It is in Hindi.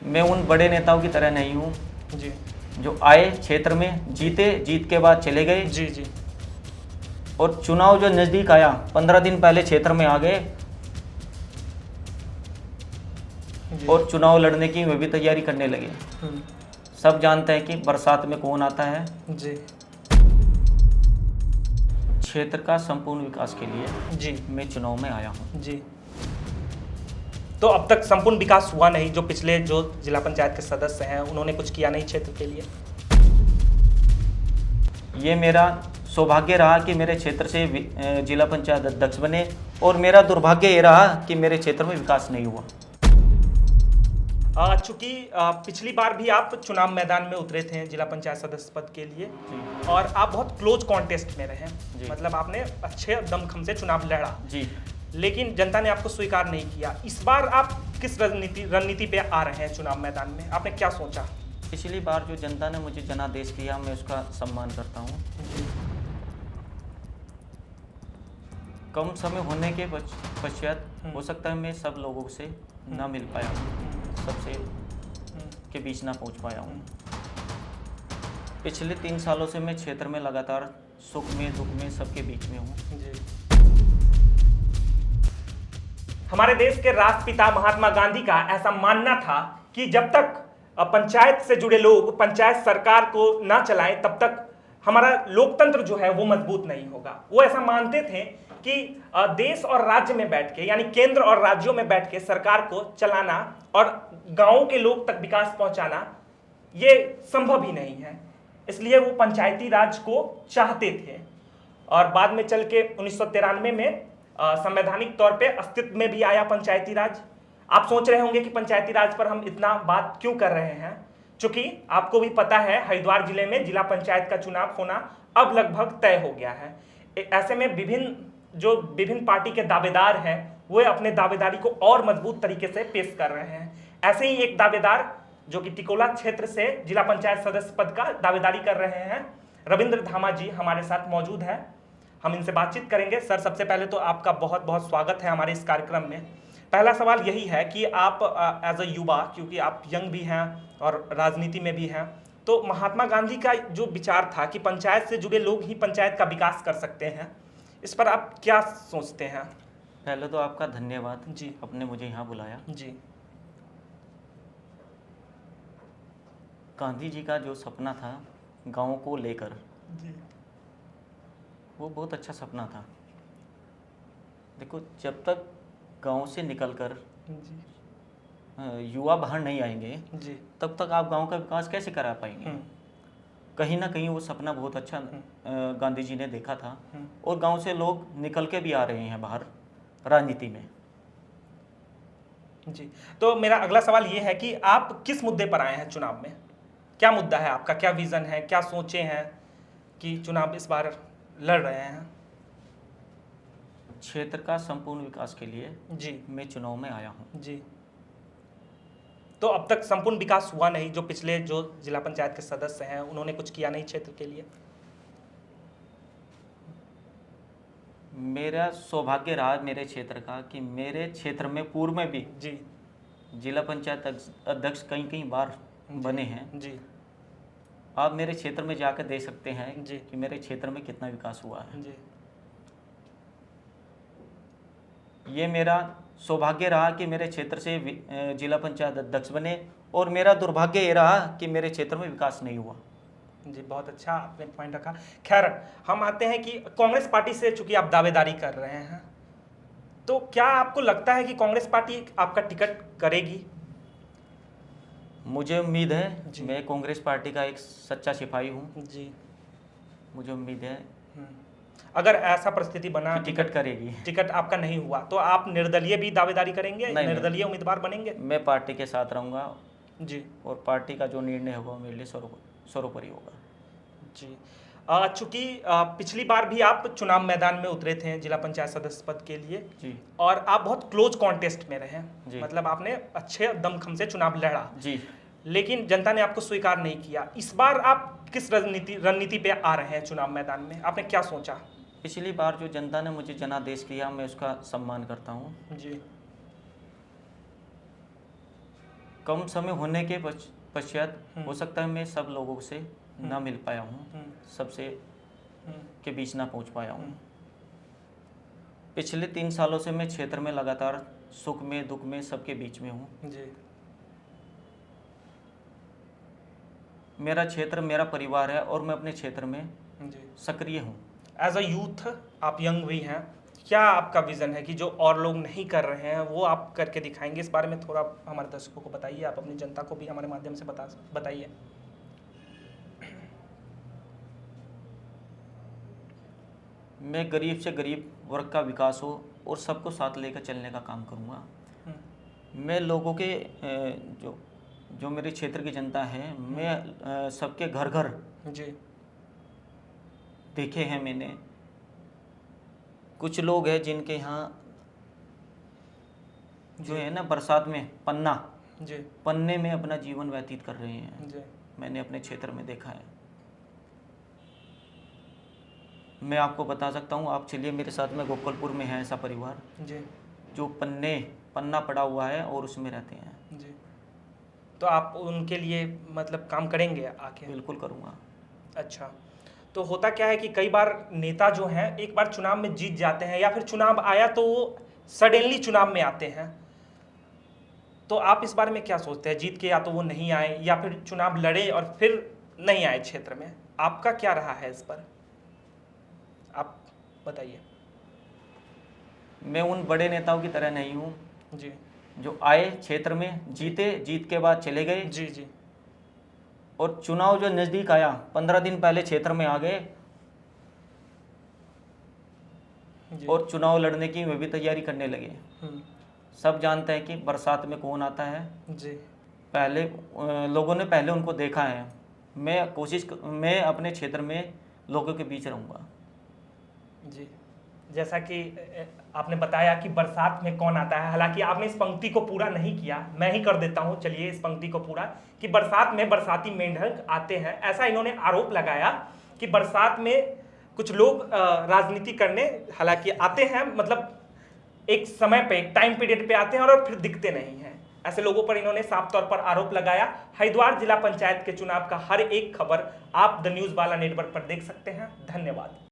मैं उन बड़े नेताओं की तरह नहीं हूँ जी जो आए क्षेत्र में, जीते, जीत के बाद चले गए जी जी और चुनाव जो नज़दीक आया 15 दिन पहले क्षेत्र में आ गए जी और चुनाव लड़ने की वे भी तैयारी करने लगे। हम्म, सब जानते हैं कि बरसात में कौन आता है। जी क्षेत्र का संपूर्ण विकास के लिए जी मैं चुनाव में आया हूँ। जी। तो अब तक संपूर्ण विकास हुआ नहीं, जो पिछले जो जिला पंचायत के सदस्य हैं उन्होंने कुछ किया नहीं क्षेत्र के लिए। ये मेरा सौभाग्य रहा कि मेरे क्षेत्र से जिला पंचायत अध्यक्ष बने और मेरा दुर्भाग्य ये रहा कि मेरे क्षेत्र में विकास नहीं हुआ। चूंकि पिछली बार भी आप चुनाव मैदान में उतरे थे जिला पंचायत सदस्य पद के लिए जी और आप बहुत क्लोज कॉन्टेस्ट में रहे, जी। मतलब आपने अच्छे दमखम से चुनाव लड़ा, जी, लेकिन जनता ने आपको स्वीकार नहीं किया। इस बार आप किस रणनीति पे आ रहे हैं चुनाव मैदान में, आपने क्या सोचा? पिछली बार जो जनता ने मुझे जनादेश दिया मैं उसका सम्मान करता हूँ। कम समय होने के पश्चात हो सकता है मैं सब लोगों से ना मिल पाया हूँ, सबसे के बीच ना पहुँच पाया हूँ। पिछले 3 सालों से मैं क्षेत्र में लगातार सुख में दुख में सबके बीच में हूँ। जी। हमारे देश के राष्ट्रपिता महात्मा गांधी का ऐसा मानना था कि जब तक पंचायत से जुड़े लोग पंचायत सरकार को ना चलाएं तब तक हमारा लोकतंत्र जो है वो मजबूत नहीं होगा। वो ऐसा मानते थे कि देश और राज्य में बैठ के, यानी केंद्र और राज्यों में बैठ के सरकार को चलाना और गांवों के लोग तक विकास पहुंचाना ये संभव ही नहीं है। इसलिए वो पंचायती राज को चाहते थे और बाद में चल के 1993 में संवैधानिक तौर पे अस्तित्व में भी आया पंचायती राज। आप सोच रहे होंगे कि पंचायती राज पर हम इतना बात क्यों कर रहे हैं, क्योंकि आपको भी पता है हरिद्वार जिले में जिला पंचायत का चुनाव होना अब लगभग तय हो गया है। ऐसे में विभिन्न पार्टी के दावेदार हैं वो अपने दावेदारी को और मजबूत तरीके से पेश कर रहे हैं। ऐसे ही एक दावेदार जो कि टिकोला क्षेत्र से जिला पंचायत सदस्य पद का दावेदारी कर रहे हैं, रविंद्र धामा जी हमारे साथ मौजूद है। हम इनसे बातचीत करेंगे। सर, सबसे पहले तो आपका बहुत बहुत स्वागत है हमारे इस कार्यक्रम में। पहला सवाल यही है कि आप एज अ युवा, क्योंकि आप यंग भी हैं और राजनीति में भी हैं, तो महात्मा गांधी का जो विचार था कि पंचायत से जुड़े लोग ही पंचायत का विकास कर सकते हैं, इस पर आप क्या सोचते हैं? पहले तो आपका धन्यवाद जी, आपने मुझे यहाँ बुलाया। जी, गांधी जी का जो सपना था गाँव को लेकर, जी, वो बहुत अच्छा सपना था। देखो, जब तक गांव से निकलकर जी, युवा बाहर नहीं आएंगे जी, तब तक आप गांव का विकास कैसे करा पाएंगे। कहीं ना कहीं वो सपना बहुत अच्छा गांधी जी ने देखा था और गांव से लोग निकल के भी आ रहे हैं बाहर राजनीति में। जी। तो मेरा अगला सवाल ये है कि आप किस मुद्दे पर आए हैं चुनाव में? क्या मुद्दा है आपका, क्या विजन है, क्या सोचे हैं कि चुनाव इस बार लड़ रहे हैं? क्षेत्र का संपूर्ण विकास के लिए जी मैं चुनाव में आया हूँ। जी। तो अब तक संपूर्ण विकास हुआ नहीं, जो पिछले जो जिला पंचायत के सदस्य हैं उन्होंने कुछ किया नहीं क्षेत्र के लिए। मेरा सौभाग्य रहा मेरे क्षेत्र का कि मेरे क्षेत्र में पूर्व में भी जी जिला पंचायत अध्यक्ष कई बार बने हैं। जी आप मेरे क्षेत्र में जाकर देख सकते हैं जी कि मेरे क्षेत्र में कितना विकास हुआ है। जी ये मेरा सौभाग्य रहा कि मेरे क्षेत्र से जिला पंचायत अध्यक्ष बने और मेरा दुर्भाग्य ये रहा कि मेरे क्षेत्र में विकास नहीं हुआ। जी, बहुत अच्छा आपने पॉइंट रखा। खैर, हम आते हैं कि कांग्रेस पार्टी से चूंकि आप दावेदारी कर रहे हैं, तो क्या आपको लगता है कि कांग्रेस पार्टी आपका टिकट करेगी? मुझे उम्मीद है, जी। मैं कांग्रेस पार्टी का एक सच्चा सिपाही हूँ। जी। मुझे उम्मीद है अगर ऐसा परिस्थिति बना टिकट करेगी, टिकट आपका नहीं हुआ तो आप निर्दलीय भी दावेदारी करेंगे? नहीं, निर्दलीय उम्मीदवार बनेंगे? मैं पार्टी के साथ रहूँगा जी और पार्टी का जो निर्णय होगा मेरे लिए सर्वोपरि होगा। जी। चूंकि पिछली बार भी आप चुनाव मैदान में उतरे थे जिला पंचायत सदस्य पद के लिए जी और आप बहुत क्लोज कॉन्टेस्ट में रहे, जी। मतलब आपने अच्छे दमखम से चुनाव लड़ा जी। लेकिन जनता ने आपको स्वीकार नहीं किया। इस बार आप किस रणनीति पे आ रहे हैं चुनाव मैदान में, आपने क्या सोचा? पिछली बार जो जनता ने मुझे जनादेश दिया मैं उसका सम्मान करता हूँ। जी कम समय होने के पश्चात हो सकता है मैं सब लोगों से ना मिल पाया हूँ, सबसे के बीच ना पहुँच पाया हूँ। पिछले 3 सालों से मैं क्षेत्र में लगातार सुख में दुख में सबके बीच में हूँ। जी। मेरा क्षेत्र मेरा परिवार है और मैं अपने क्षेत्र में जी। सक्रिय हूँ। एज अ यूथ आप यंग भी हैं, क्या आपका विजन है कि जो और लोग नहीं कर रहे हैं वो आप करके दिखाएंगे? इस बारे में थोड़ा हमारे दर्शकों को बताइए, आप अपनी जनता को भी हमारे माध्यम से बताइए। मैं गरीब से गरीब वर्ग का विकास हो और सबको साथ लेकर चलने का काम करूँगा। मैं लोगों के जो मेरे क्षेत्र की जनता है, मैं सबके घर घर जी। देखे हैं मैंने। कुछ लोग हैं जिनके यहाँ जो है ना बरसात में पन्ने में अपना जीवन व्यतीत कर रहे हैं। जी। मैंने अपने क्षेत्र में देखा है। मैं आपको बता सकता हूँ, आप चलिए मेरे साथ में, गोकुलपुर में है ऐसा परिवार जी। जो पन्ना पड़ा हुआ है और उसमें रहते हैं। जी। तो आप उनके लिए मतलब काम करेंगे आके? बिल्कुल करूँगा। अच्छा, तो होता क्या है कि कई बार नेता जो हैं एक बार चुनाव में जीत जाते हैं या फिर चुनाव आया तो वो सडनली चुनाव में आते हैं, तो आप इस बारे में क्या सोचते हैं? जीत के या तो वो नहीं आए या फिर चुनाव लड़े और फिर नहीं आए क्षेत्र में, आपका क्या रहा है इस पर, आप बताइए। मैं उन बड़े नेताओं की तरह नहीं हूँ जी। जो आए क्षेत्र में, जीत के बाद चले गए। जी। जी। और चुनाव जो नज़दीक आया 15 दिन पहले क्षेत्र में आ गए और चुनाव लड़ने की वे भी तैयारी करने लगे। सब जानते हैं कि बरसात में कौन आता है। जी। पहले लोगों ने पहले उनको देखा है। मैं अपने क्षेत्र में लोगों के बीच रहूँगा। जी, जैसा कि आपने बताया कि बरसात में कौन आता है, हालांकि आपने इस पंक्ति को पूरा नहीं किया, मैं ही कर देता हूं, चलिए इस पंक्ति को पूरा, कि बरसात में बरसाती मेंढक आते हैं। ऐसा इन्होंने आरोप लगाया कि बरसात में कुछ लोग राजनीति करने हालांकि आते हैं, मतलब एक समय पे, एक टाइम पीरियड पे आते हैं और फिर दिखते नहीं हैं। ऐसे लोगों पर इन्होंने साफ तौर पर आरोप लगाया। हरिद्वार जिला पंचायत के चुनाव का हर एक खबर आप द न्यूज़ बाला नेटवर्क पर देख सकते हैं। धन्यवाद।